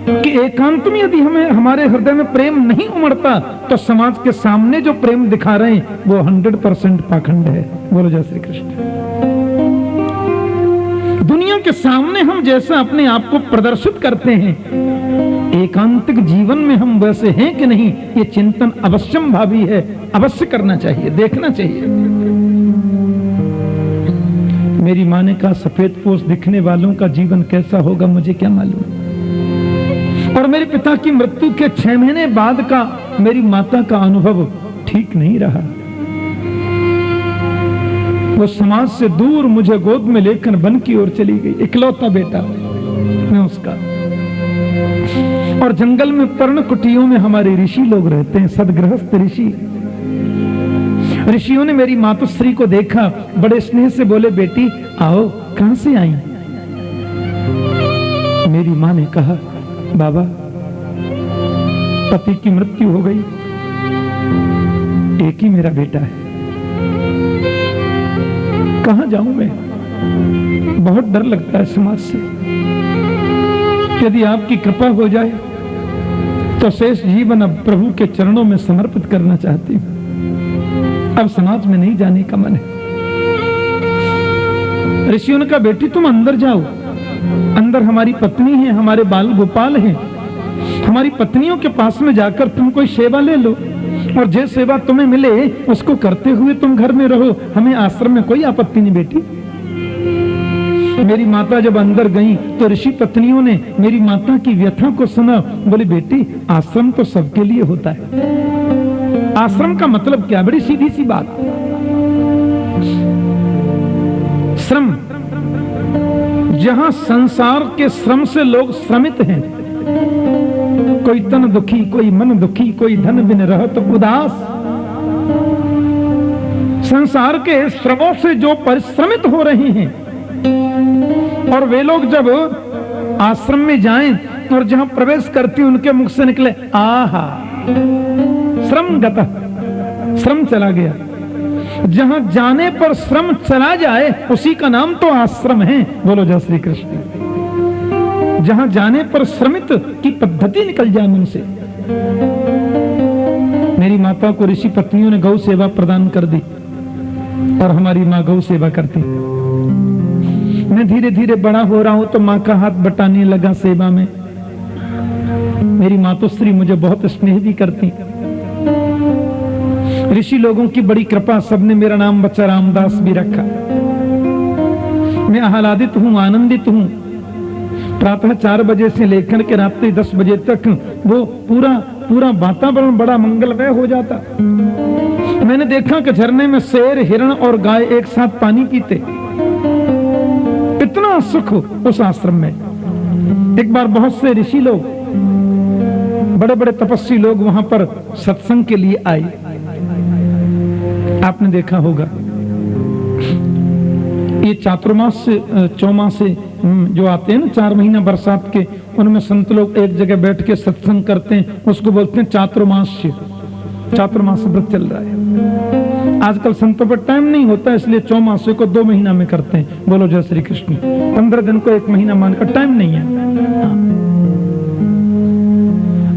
कि एकांत में यदि हमें हमारे हृदय में प्रेम नहीं उमड़ता तो समाज के सामने जो प्रेम दिखा रहे हैं वो 100% पाखंड है। बोलो जय श्री कृष्ण। दुनिया के सामने हम जैसा अपने आप को प्रदर्शित करते हैं, एकांतिक जीवन में हम वैसे हैं कि नहीं, ये चिंतन अवश्यम भावी है, अवश्य करना चाहिए, देखना चाहिए। मेरी माँ ने कहा सफेद पोश दिखने वालों का जीवन कैसा होगा मुझे क्या मालूम। और मेरे पिता की मृत्यु के 6 महीने बाद का मेरी माता का अनुभव ठीक नहीं रहा। वो समाज से दूर मुझे गोद में लेकर वन की ओर चली गई, इकलौता बेटा मैं उसका। और जंगल में पर्ण कुटियों में हमारे ऋषि लोग रहते हैं, सदगृहस्थ ऋषि। ऋषियों ने मेरी मातुश्री को देखा, बड़े स्नेह से बोले बेटी आओ, कहां से आई? मेरी मां ने कहा बाबा पति की मृत्यु हो गई, एक ही मेरा बेटा है, कहां जाऊं मैं? बहुत डर लगता है समाज से। यदि आपकी कृपा हो जाए तो शेष जीवन अब प्रभु के चरणों में समर्पित करना चाहती हूं। अब समाज में नहीं जाने का मन है। ऋषियों ने कहा, बेटी तुम अंदर जाओ, अंदर हमारी पत्नी है, हमारे बाल गोपाल हैं, हमारी पत्नियों के पास में जाकर तुम कोई सेवा ले लो और जो सेवा तुम्हें मिले उसको करते हुए तुम घर में रहो, हमें आश्रम में कोई आपत्ति नहीं। बेटी, मेरी माता जब अंदर गई तो ऋषि पत्नियों ने मेरी माता की व्यथा को सुना। बोली, बेटी आश्रम तो सबके लिए होता है। आश्रम का मतलब क्या? बड़ी सीधी सी बात, श्रम। जहां संसार के श्रम से लोग श्रमित हैं, कोई तन दुखी, कोई मन दुखी, कोई धन बिन रहत उदास, संसार के श्रमों से जो परिश्रमित हो रहे हैं, और वे लोग जब आश्रम में जाएं और जहां प्रवेश करती उनके मुख से निकले आहा, श्रम गतः, श्रम चला गया। जहां जाने पर श्रम चला जाए उसी का नाम तो आश्रम है। बोलो जय श्री कृष्ण। जहां जाने पर श्रमित की पद्धति निकल जाए मन से। मेरी माता को ऋषि पत्नियों ने गौ सेवा प्रदान कर दी और हमारी माँ गौ सेवा करती। मैं धीरे धीरे बड़ा हो रहा हूं तो माँ का हाथ बटाने लगा सेवा में। मेरी मातोश्री मुझे बहुत स्नेह भी करती। ऋषि लोगों की बड़ी कृपा, सबने मेरा नाम बच्चा रामदास भी रखा। मैं आह्लादित हूं, आनंदित हूं। प्रातः 4 बजे से लेकर के रात्रि 10 बजे तक वो पूरा वातावरण बड़ा मंगलमय हो जाता। मैंने देखा कि झरने में शेर, हिरण और गाय एक साथ पानी पीते। इतना सुख उस आश्रम में। एक बार बहुत से ऋषि लोग, बड़े बड़े तपस्वी लोग वहां पर सत्संग के लिए आए। आपने देखा होगा ये चातुर्मास से, चौमास से जो आते हैं ना 4 महीना बरसात के, उनमें संत लोग एक जगह बैठ के सत्संग करते हैं। उसको बोलते हैं चातुर्मास। चातुर्मास व्रत चल रहा है आजकल। संतों पर टाइम नहीं होता, इसलिए चौमासे को 2 महीना में करते हैं। बोलो जय श्री कृष्ण। 15 दिन को 1 महीना मानकर टाइम नहीं है।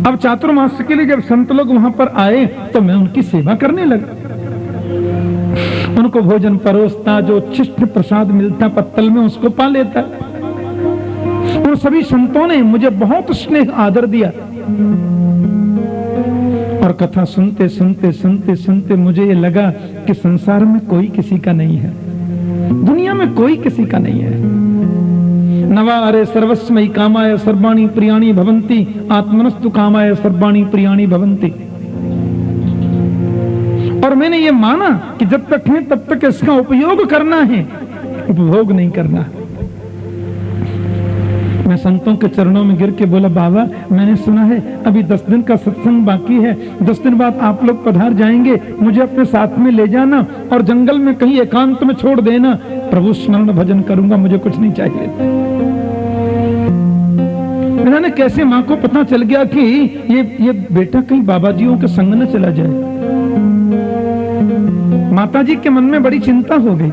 अब चातुर्मास के लिए जब संत लोग वहां पर आए तो मैं उनकी सेवा करने लगा। उनको भोजन परोसता, जो उच्छिष्ट प्रसाद मिलता पत्तल में उसको पा लेता। और सभी संतों ने मुझे बहुत स्नेह आदर दिया। और कथा सुनते सुनते सुनते सुनते मुझे ये लगा कि संसार में कोई किसी का नहीं है, दुनिया में कोई किसी का नहीं है। नवा अरे सर्वस्मयी कामाय सर्वाणी प्रियाणी भवंती, आत्मनस्तु कामाय सर्वाणी प्रियाणी भवंती। और मैंने ये माना कि जब तक है तब तक इसका उपयोग करना है, उपभोग नहीं करना। मैं संतों के चरणों में गिर के बोला, बाबा मैंने सुना है अभी 10 दिन का सत्संग बाकी है, 10 दिन बाद आप लोग पधार जाएंगे, मुझे अपने साथ में ले जाना और जंगल में कहीं एकांत में छोड़ देना। प्रभु स्मरण भजन करूंगा, मुझे कुछ नहीं चाहिए। मैंने कैसे माँ को पता चल गया कि ये बेटा कहीं बाबा जियों के संग न चला जाए। माता जी के मन में बड़ी चिंता हो गई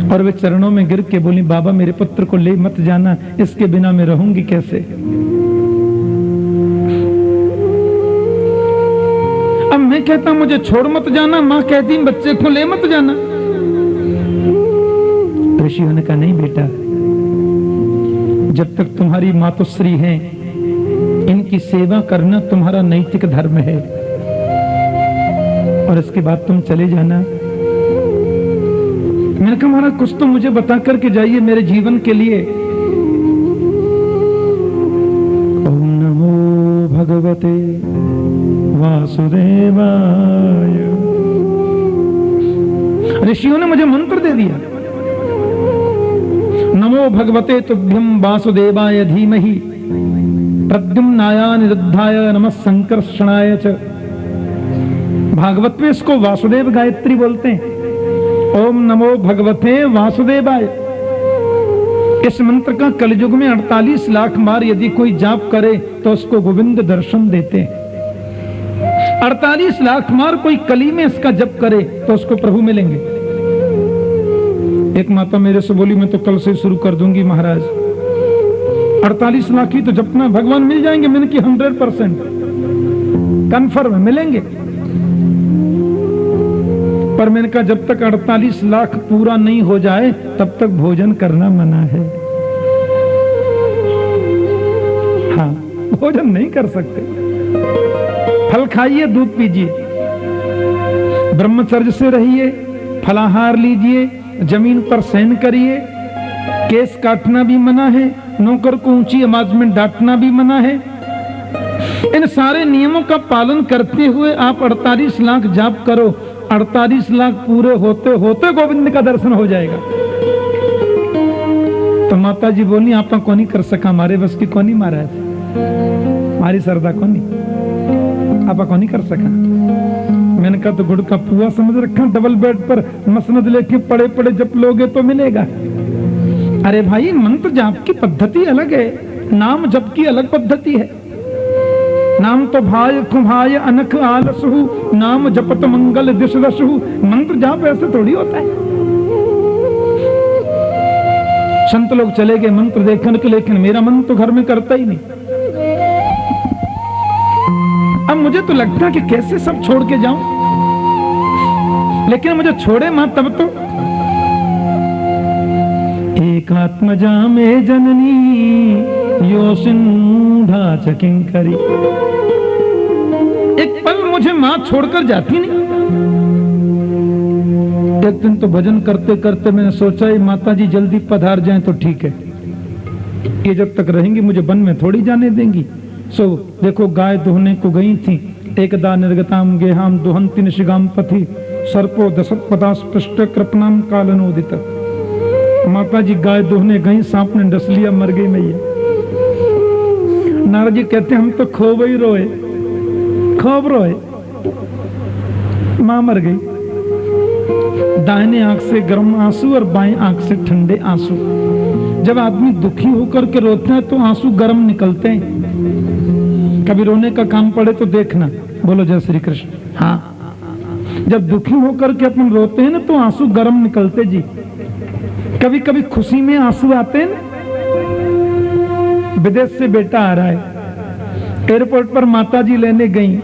और वे चरणों में गिर के बोली, बाबा मेरे पुत्र को ले मत जाना, इसके बिना मैं रहूंगी कैसे। अब मैं कहता मुझे छोड़ मत जाना, माँ कहती बच्चे को ले मत जाना। ऋषियों ने कहा, नहीं बेटा, जब तक तुम्हारी मातोश्री है इनकी सेवा करना तुम्हारा नैतिक धर्म है, और इसके बाद तुम चले जाना। मैंने कहा, महाराज कुछ तो मुझे बता करके जाइए मेरे जीवन के लिए। ओम नमो भगवते वासुदेवाय। ऋषियों ने मुझे मंत्र दे दिया, नमो भगवते तुभ्यं वासुदेवाय धीमहि प्रद्युम्नाय निरुद्धाय नमः संकर्षणाय च। भागवत में इसको वासुदेव गायत्री बोलते हैं। ओम नमो भगवते वासुदेवाय। इस मंत्र का कलयुग में 48 लाख बार यदि कोई जाप करे तो उसको गोविंद दर्शन देते हैं। 48 लाख बार कोई कली में इसका जप करे तो उसको प्रभु मिलेंगे। एक माता मेरे से बोली, मैं तो कल से शुरू कर दूंगी महाराज। 48 लाख ही तो जपना, भगवान मिल जाएंगे। मैंने की 100% कन्फर्म मिलेंगे। पर मैंने कहा जब तक 48 लाख पूरा नहीं हो जाए तब तक भोजन करना मना है। हाँ, भोजन नहीं कर सकते। फल खाइए, दूध पीजिए, ब्रह्मचर्य से रहिए, फलाहार लीजिए, जमीन पर शयन करिए, केस काटना भी मना है, नौकर को ऊंची आवाज में डांटना भी मना है। इन सारे नियमों का पालन करते हुए आप 48 लाख जाप करो। 48 लाख पूरे होते होते गोविंद का दर्शन हो जाएगा। तो माता जी बोली आपा कौन नहीं कर सका, हमारे बस की कौन नहीं महाराज, हमारी श्रद्धा कौन नहीं, आपा कौन नहीं कर सका। मैंने कहा तो गुड़ का पुआ समझ रखा, डबल बेड पर मसनद लेके पड़े पड़े जप लोगे तो मिलेगा। अरे भाई, मंत्र जाप की पद्धति अलग है, नाम जप की अलग पद्धति है। नाम तो भाय खुभाय अनख आलसहु, नाम जपत मंगल दिश दशहु। मंत्र जाप ऐसे थोड़ी होता है। संत लोग चले गए मंत्र देखने के, लेकिन मेरा मन तो घर में करता ही नहीं। अब मुझे तो लगता है कि कैसे सब छोड़ के जाऊं, लेकिन मुझे छोड़े मां तब तो। एकात्मजा में जननी योसिन्धा चकिंकरी, एक पल मुझे मां छोड़कर जाती नहीं। एक दिन तो भजन करते करते मैंने सोचा ही माता जी जल्दी पधार जाएं तो ठीक है, ये जब तक रहेंगी मुझे वन में थोड़ी जाने देंगी। सो देखो, गाय दुहने को गई थी, एकदा निर्गताम गेहाम दुहंति निशिगाम पथि, सर्पो दशत पदास पृष्ठ कृपनाम कालनोदित। माता जी गाय दुहने गई, सांप ने डस लिया, मर गई मैया। नारद जी कहते हम तो खूब ही रोए, खूब रोए, मां मर गई। दाहिने आंख से गर्म आंसू और बाएं आंख से ठंडे आंसू। जब आदमी दुखी होकर के रोता है तो आंसू गर्म निकलते हैं। कभी रोने का काम पड़े तो देखना, बोलो जय श्री कृष्ण। हाँ, जब दुखी होकर के अपन रोते हैं ना तो आंसू गर्म निकलते जी। कभी कभी खुशी में आंसू आते हैं ना। विदेश से बेटा आ रहा है, एयरपोर्ट पर माता जी लेने गई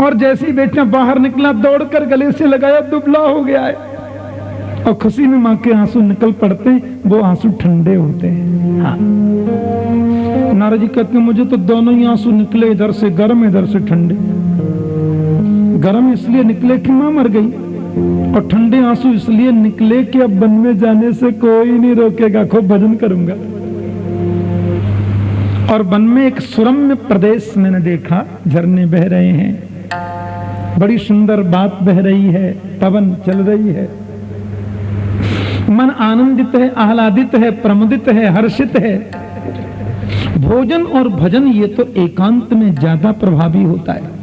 और जैसे ही बेटा बाहर निकला दौड़कर गले से लगाया, दुबला हो गया है, और खुशी में मां के आंसू निकल पड़ते हैं, वो आंसू ठंडे होते हैं। हाँ। नारद जी कहते हैं मुझे तो दोनों ही आंसू निकले, इधर से गर्म इधर से ठंडे। गर्म इसलिए निकले कि मां मर गई, और ठंडे आंसू इसलिए निकले कि अब वन में जाने से कोई नहीं रोकेगा, खूब भजन करूंगा। और वन में एक सुरम्य प्रदेश मैंने देखा, झरने बह रहे हैं, बड़ी सुंदर बात बह रही है, पवन चल रही है, मन आनंदित है, आह्लादित है, प्रमुदित है, हर्षित है। भोजन और भजन ये तो एकांत में ज्यादा प्रभावी होता है।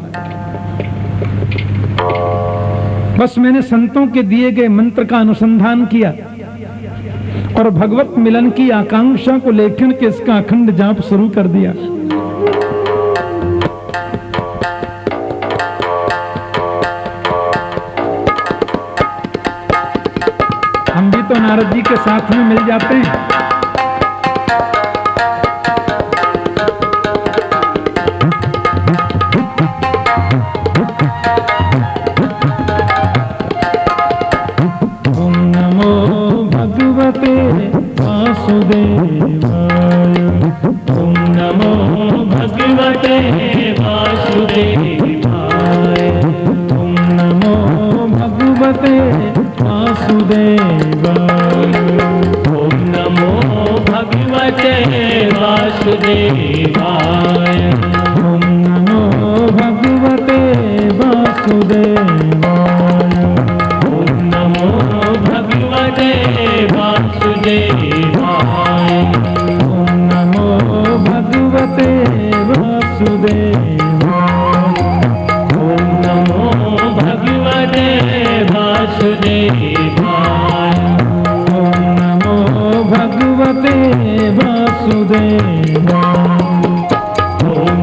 बस मैंने संतों के दिए गए मंत्र का अनुसंधान किया और भगवत मिलन की आकांक्षा को लेकर के इसका अखंड जाप शुरू कर दिया। हम भी तो नारद जी के साथ में मिल जाते हैं। ओम नमो भगवते वासुदेवाय, ओम नमो भगवते वासुदेवाय, ओम नमो भगवते वासुदेवाय, ओम नमो भगवते वासुदेवाय, ओम नमो भगवते वासुदेवाय, ओम नमो भगवते वासुदेवाय, ओम नमो भगवते वासुदेवाय, ओम नमो भगवते वासुदेवाय, ओम नमो भगवते वासुदेवाय, ओम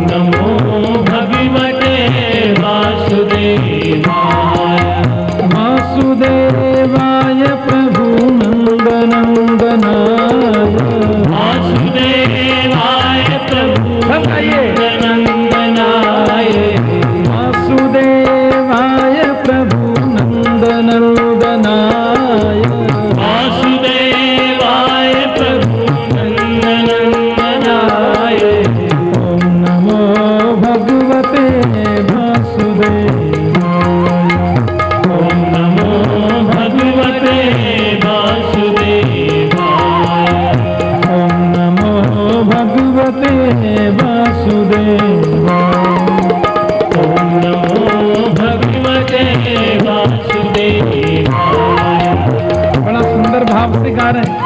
रहे हैं।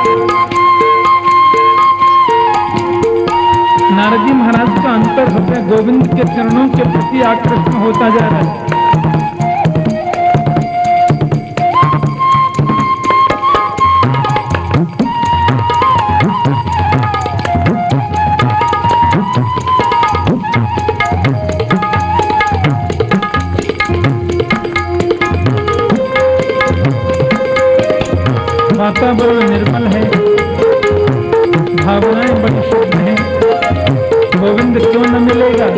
नारद जी महाराज का अंतर हृदय गोविंद के चरणों के प्रति आकर्षण होता जा रहा है। वातावरण निर्मल है, भावनाएं बड़ी शुद्ध हैं, गोविंद क्यों न मिलेगा।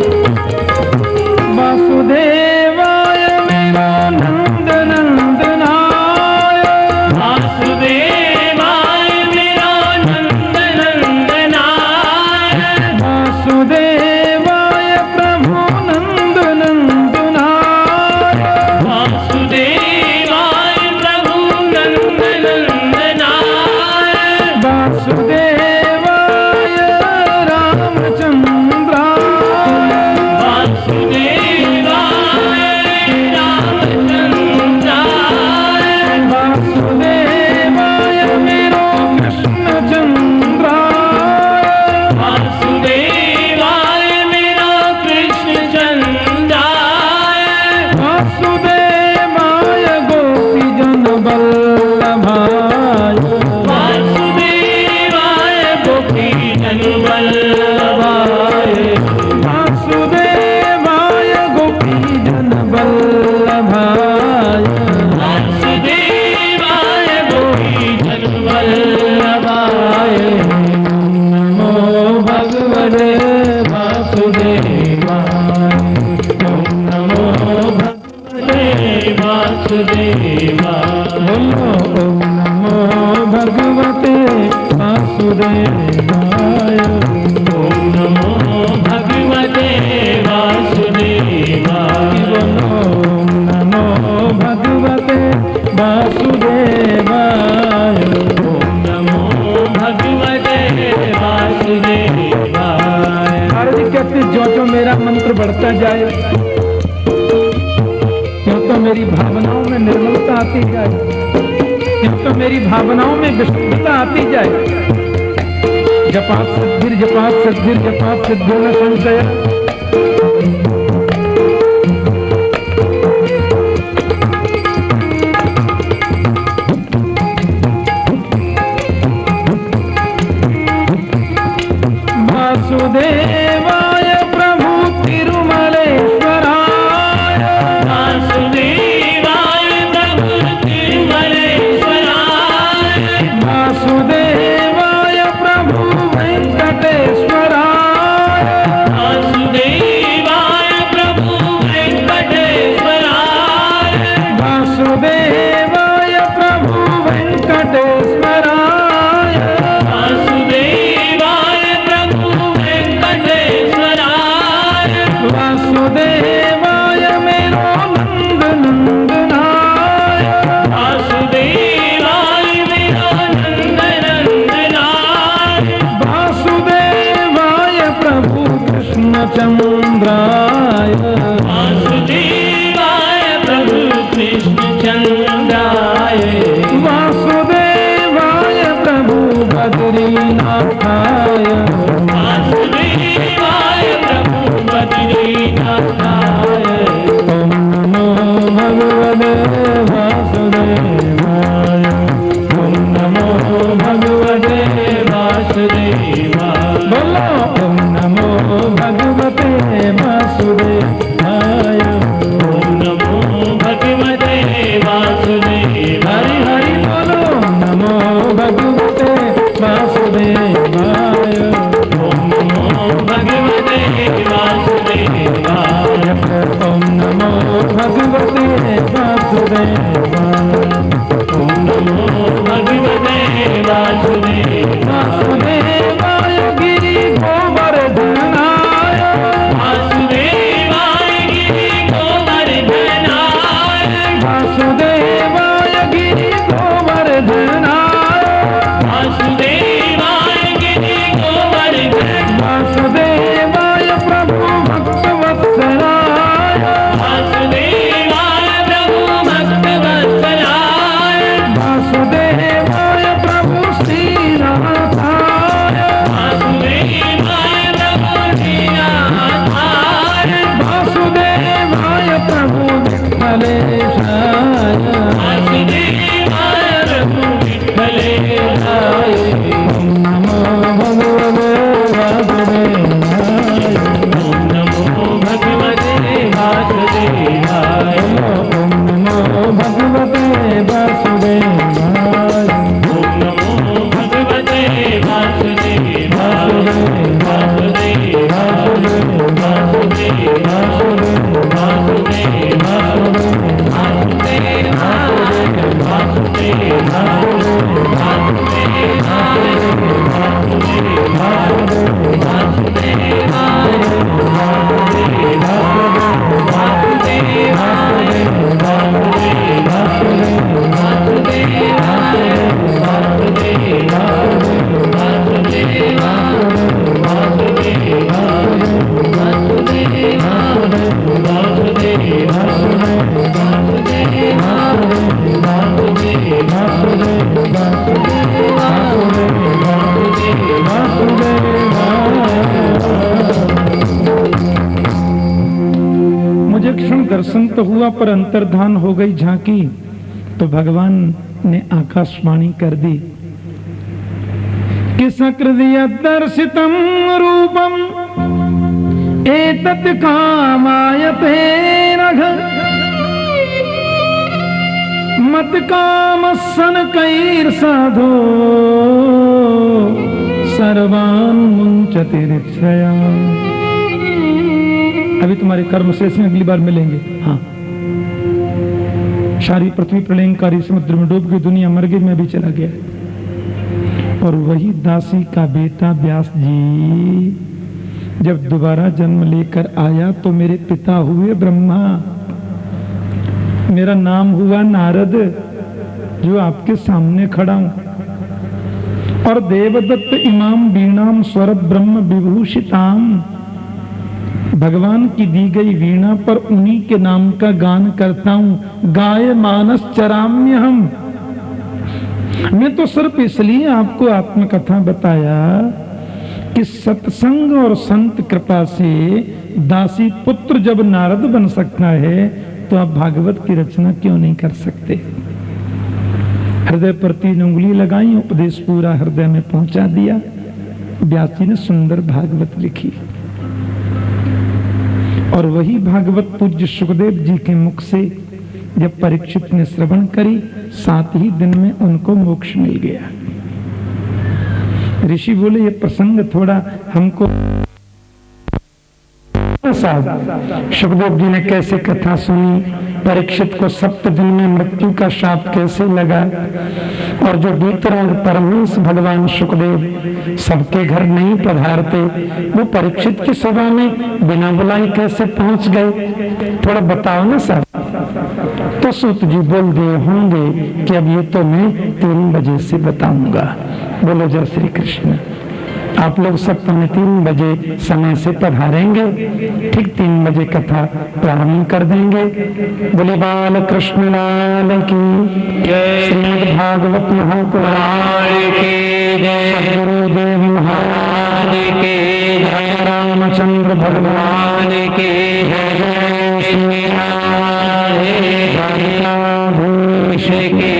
वासुदेवाय मेरा नंद नंदनाय, वासुदेवाय मेरा नंद नंदनाय, वासुदेवाय प्रभु नंद नंदनाय, वासुदेवाय प्रभु नंद नंदनाय, वासुदेवाय रामचंद्राय, वासुदेवाय रामचंद्राय, वासुदेवाय मेरो कृष्णचंद्राय, वासुदेवाय मेरा कृष्णचंद्राय, वासुदेवाय गोपीजन वल्लभाय, वासुदेवाय गोपीजन वल्लभाय, वासुदेवाय गोपीजन वल्लभाय, वासुदेवाय गोपीजन वल्लभाय, नमो भगवते वासुदेवाय, नमो भगवते वासुदेवाय, बोलो ओम नमो भगवते वासुदेवाय, ओम नमो भगवते वासुदेवाय, बोलो ओम नमो भगवते वासुदेवाय। ओम नमो भगवते वासुदेवाय। नारद जी कहते जो मेरा मंत्र बढ़ता जाए, क्यों तो मेरी भावनाओं में निर्मलता आती जाए, क्यों तो मेरी भावनाओं में विशुद्धता आती जाए। जपात सिद्धिर जपात सिद्धिर जपात सिद्धिर न संशय। वासुदेवाय प्रभु तिरुमलेश्वराय, वासुदेवाय प्रभु तिरुमलेश्वराय, वासुदेवाय प्रभु वेंकटेश्वराय, वासुदेवाय प्रभु वेंकटेश्वराय, वासुदेवाय प्रभु वेंकटेश्वराय, वासुदेवाय प्रभु वेंकटेश्वराय, वासुदेवाय मेरो नंद नंदनाय, वासुदेवाय मेरा नंद नंदनाय, वासुदेवाय प्रभु कृष्णचंद्राय, वासुदेवाय प्रभु कृष्णचंद्राय, वासुदेवाय प्रभु बद्रीनाथाय, वासुदेवाय प्रभु बद्रीनाथाय, ओम नमो भगवते वासुदेवाय, ओम नमो भगवते वासुदेवाय, बोलो ओम नमो भगवते वासुदेवाय। ओम नमो भगवते वासुदेवाय, हरि हरि बोलो नमो भगवते वासुदेवाय, ओम नमो भगवते वासुदेवाय, ओम नमो भगवते वासुदेवाय, ओम नमो भगवते वासुदेवाय, वासुदेवाय गिरि गोवर्धनाय, वासुदेवाय गिरि गोवर्धनाय, वासुदेवाय गिरि गोवर्धनाय, वासुदेवाय गिरि गोवर्धनाय, वासुदेवाय प्रभु भक्तवत्सलाय, वासुदेवाय प्रभु भक्तवत्सलाय, वासुदेवाय प्रभु वासुदेवाय प्रभु विठ्ठलेशाय ओम नमो भगवते वासुदेवाय ओम नमो भगवते वासुदेवाय ओम नमो भगवते वासुदेवाय ओम नमो भगवते वासुदेवाय मुझे क्षण दर्शन तो हुआ पर अंतर्धान हो गई झांकी, तो भगवान ने आकाशवाणी कर दी कि सकृदय दर्शितम रूपम एतत् कामायते नघ मत कामस्सन कैर साधो सर्वान मुंचति रिक्षया। अभी तुम्हारे कर्म शेष में अगली बार मिलेंगे। हाँ, सारी पृथ्वी प्रलयंकारी समुद्र में डूब गई, दुनिया मर गई, मैं भी चला गया। और वही दासी का बेटा व्यास जी जब दोबारा जन्म लेकर आया तो मेरे पिता हुए ब्रह्मा, मेरा नाम हुआ नारद, जो आपके सामने खड़ा हूं। और देवदत्त इमाम वीणाम स्वर ब्रह्म विभूषिताम, भगवान की दी गई वीणा पर उन्हीं के नाम का गान करता हूं। गाय मानस चराम्य हम। मैं तो सिर्फ इसलिए आपको आत्मकथा बताया कि सत्संग और संत कृपा से दासी पुत्र जब नारद बन सकता है तो आप भागवत की रचना क्यों नहीं कर सकते। हृदय पर 3 उंगली लगाई, उपदेश पूरा हृदय में पहुंचा दिया। व्यास जी ने सुंदर भागवत लिखी और वही भागवत पूज्य सुखदेव जी के मुख से जब परीक्षित ने श्रवण करी, 7 ही दिन में उनको मोक्ष मिल गया। ऋषि बोले ये प्रसंग थोड़ा हमको साहब। सुखदेव जी ने कैसे कथा सुनी, परीक्षित को 7 दिन में मृत्यु का शाप कैसे लगा, और जो वीतराग परमहंस भगवान सुखदेव सबके घर नहीं पधारते, वो परीक्षित की सभा में बिना बुलाई कैसे पहुंच गए, थोड़ा बताओ ना साहब। तो सूत जी बोल दिए होंगे कि अब ये तो मैं 3 बजे से बताऊंगा। बोलो जय श्री कृष्ण। आप लोग सब 3 बजे समय से पधारेंगे, ठीक 3 बजे कथा प्रारंभ कर देंगे। बोले बाल कृष्ण लाल की जय, श्रीमद् भागवत महापुराण की जय, गुरुदेव महाराज की जय, रामचंद्र भगवान की जय, श्री राधे की